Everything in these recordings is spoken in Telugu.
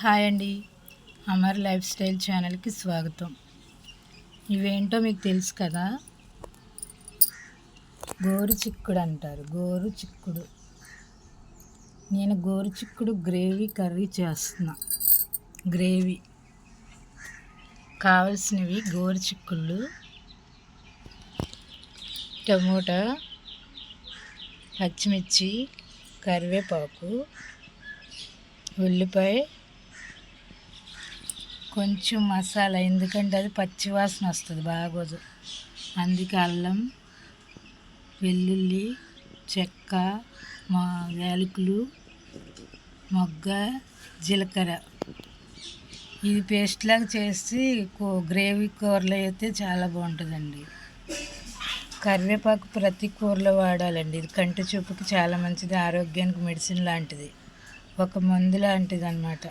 హాయ్ అండి, అమర్ లైఫ్ స్టైల్ ఛానల్కి స్వాగతం. ఇవేంటో మీకు తెలుసు కదా, గోరు చిక్కుడు అంటారు. గోరు చిక్కుడు. నేను గోరు చిక్కుడు గ్రేవీ కర్రీ చేస్తున్నా. గ్రేవీ కావలసినవి గోరు చిక్కుళ్ళు, టమోటా, పచ్చిమిర్చి, కరివేపాకు, ఉల్లిపాయ, కొంచెం మసాలా, ఎందుకంటే అది పచ్చివాసన వస్తుంది, బాగోదు. అందుకే అల్లం, వెల్లుల్లి, చెక్క, యాలకులు, మొగ్గ, జీలకర్ర, ఇది పేస్ట్ లాగా చేసి గ్రేవీ కూరలో అయితే చాలా బాగుంటుందండి. కరివేపాకు ప్రతి కూరలో వాడాలండి. ఇది కంటి చూపుకి చాలా మంచిది, ఆరోగ్యానికి మెడిసిన్ లాంటిది, ఒక మందు లాంటిది అన్నమాట.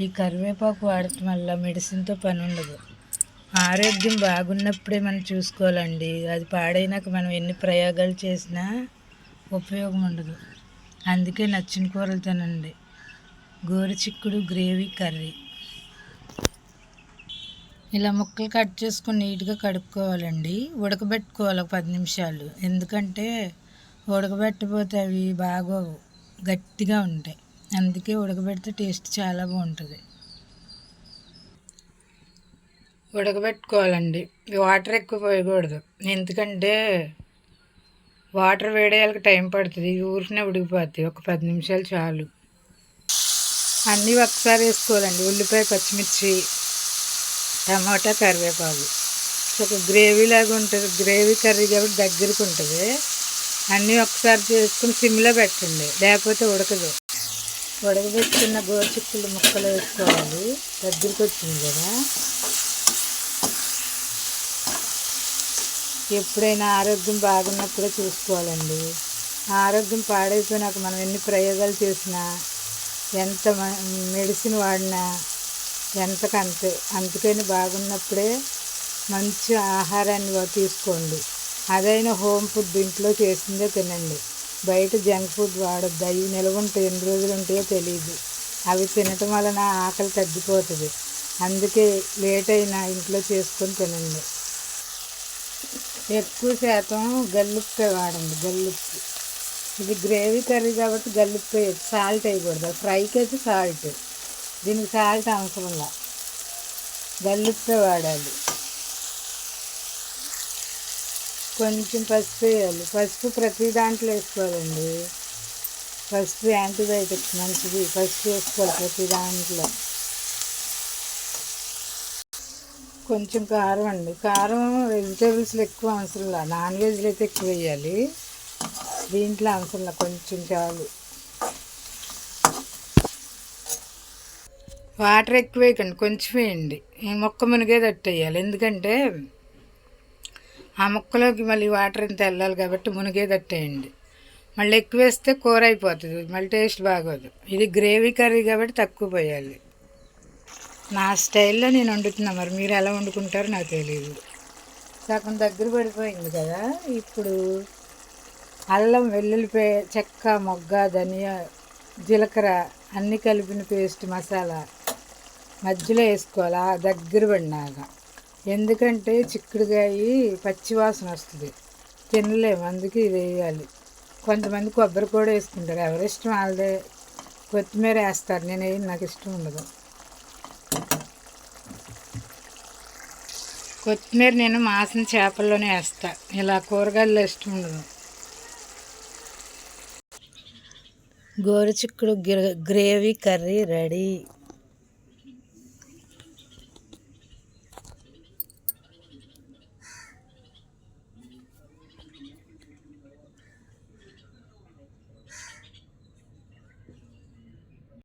ఈ కరివేపాకు వాడటం వల్ల మెడిసిన్తో పని ఉండదు. ఆరోగ్యం బాగున్నప్పుడే మనం చూసుకోవాలండి. అది పాడైనాక మనం ఎన్ని ప్రయోగాలు చేసినా ఉపయోగం ఉండదు. అందుకే నచ్చిన కూరలు తినండి. గోరు చిక్కుడు గ్రేవీ కర్రీ. ఇలా ముక్కలు కట్ చేసుకుని నీట్గా కడుక్కోవాలండి. ఉడకబెట్టుకోవాలి ఒక 10 నిమిషాలు, ఎందుకంటే ఉడకబెట్టకపోతే అవి బాగా గట్టిగా ఉంటాయి. అందుకే ఉడకబెడితే టేస్ట్ చాలా బాగుంటుంది. ఉడకబెట్టుకోవాలండి. వాటర్ ఎక్కువ పోయకూడదు, ఎందుకంటే వాటర్ వేడేయాలకు టైం పడుతుంది. ఊరినే ఉడికిపోద్ది. ఒక 10 నిమిషాలు చాలు. అన్నీ ఒకసారి వేసుకోవాలండి. ఉల్లిపాయ, పచ్చిమిర్చి, టమాటా, కరివేపాకు. ఒక గ్రేవీ లాగా ఉంటుంది. గ్రేవీ కర్రీ కాబట్టి దగ్గరికి ఉంటుంది. అన్నీ ఒకసారి చేసుకుని సిమ్లో పెట్టండి, లేకపోతే ఉడకదు. ఉడకబెట్టుకున్న గోరుచిక్కుళ్ళు ముక్కలు వేసుకోవాలి. దగ్గరికి వచ్చింది కదా. ఎప్పుడైనా ఆరోగ్యం బాగున్నప్పుడే చూసుకోవాలండి. ఆరోగ్యం పాడైపోయినాక మనం ఎన్ని ప్రయోగాలు చేసినా, ఎంత మెడిసిన్ వాడినా ఎంతకంతే. అందుకని బాగున్నప్పుడే మంచి ఆహారాన్ని తీసుకోండి. అదైనా హోమ్ ఫుడ్, ఇంట్లో చేసిందే తినండి. బయట జంక్ ఫుడ్ వాడద్దు. అవి నిల్వ ఉంటాయి, ఎన్ని రోజులు ఉంటాయో తెలియదు. అవి తినటం వలన ఆకలి తగ్గిపోతుంది. అందుకే లేట్ అయినా ఇంట్లో చేసుకొని తినండి. ఎక్కువ శాతం గల్లుప్పే వాడండి. గల్లుప్పు. ఇది గ్రేవీ కర్రీ కాబట్టి గల్లుప్పు వేయచ్చు, సాల్ట్ వేయకూడదు. ఫ్రైకి అయితే సాల్ట్, దీనికి సాల్ట్ అవసరంలా, గల్లుప్పే వాడాలి. కొంచెం పసుపు వేయాలి. పసుపు ప్రతి దాంట్లో వేసుకోవాలండి. పసుపు యాంటీబయాటిక్స్ మంచిది. పసుపు వేసుకోవాలి ప్రతి దాంట్లో. కొంచెం కారం అండి. కారం వెజిటేబుల్స్లో ఎక్కువ అవసరంలా, నాన్ వెజ్లో అయితే ఎక్కువ వేయాలి. దీంట్లో అవసరంలా, కొంచెం చాలు. వాటర్ ఎక్కువ వేయకండి, కొంచెం వేయండి. ఈ మొక్క మునిగేటట్టు వేయాలి, ఎందుకంటే ఆ ముక్కలోకి మళ్ళీ వాటర్ అంతా వెళ్ళాలి కాబట్టి మునిగేటట్టు వేయండి. మళ్ళీ ఎక్కువ వేస్తే కూర అయిపోతుంది, మళ్ళీ టేస్ట్ బాగోదు. ఇది గ్రేవీ కర్రీ కాబట్టి తక్కువ పోయాలి. నా స్టైల్లో నేను వండుతున్నా, మరి మీరు ఎలా వండుకుంటారో నాకు తెలియదు. సగం దగ్గర పడిపోయింది కదా. ఇప్పుడు అల్లం, వెల్లుల్లిపాయ, చెక్క, మొగ్గ, ధనియా, జీలకర్ర అన్నీ కలిపిన పేస్ట్ మసాలా మధ్యలో వేసుకోవాలి, దగ్గర పడినాక. ఎందుకంటే చిక్కుడుకాయ పచ్చివాసన వస్తుంది, తినలేము. అందుకే ఇది వేయాలి. కొంతమంది కొబ్బరి కూడా వేసుకుంటారు, ఎవరిష్టం వాళ్ళదే. కొత్తిమీర వేస్తారు, నేను వేయను, నాకు ఇష్టం ఉండదు. కొత్తిమీర నేను మాసిన చేపల్లోనే వేస్తా, ఇలా కూరగాయల్లో ఇష్టం ఉండదు. గోరు చిక్కుడు గ్రేవీ కర్రీ రెడీ.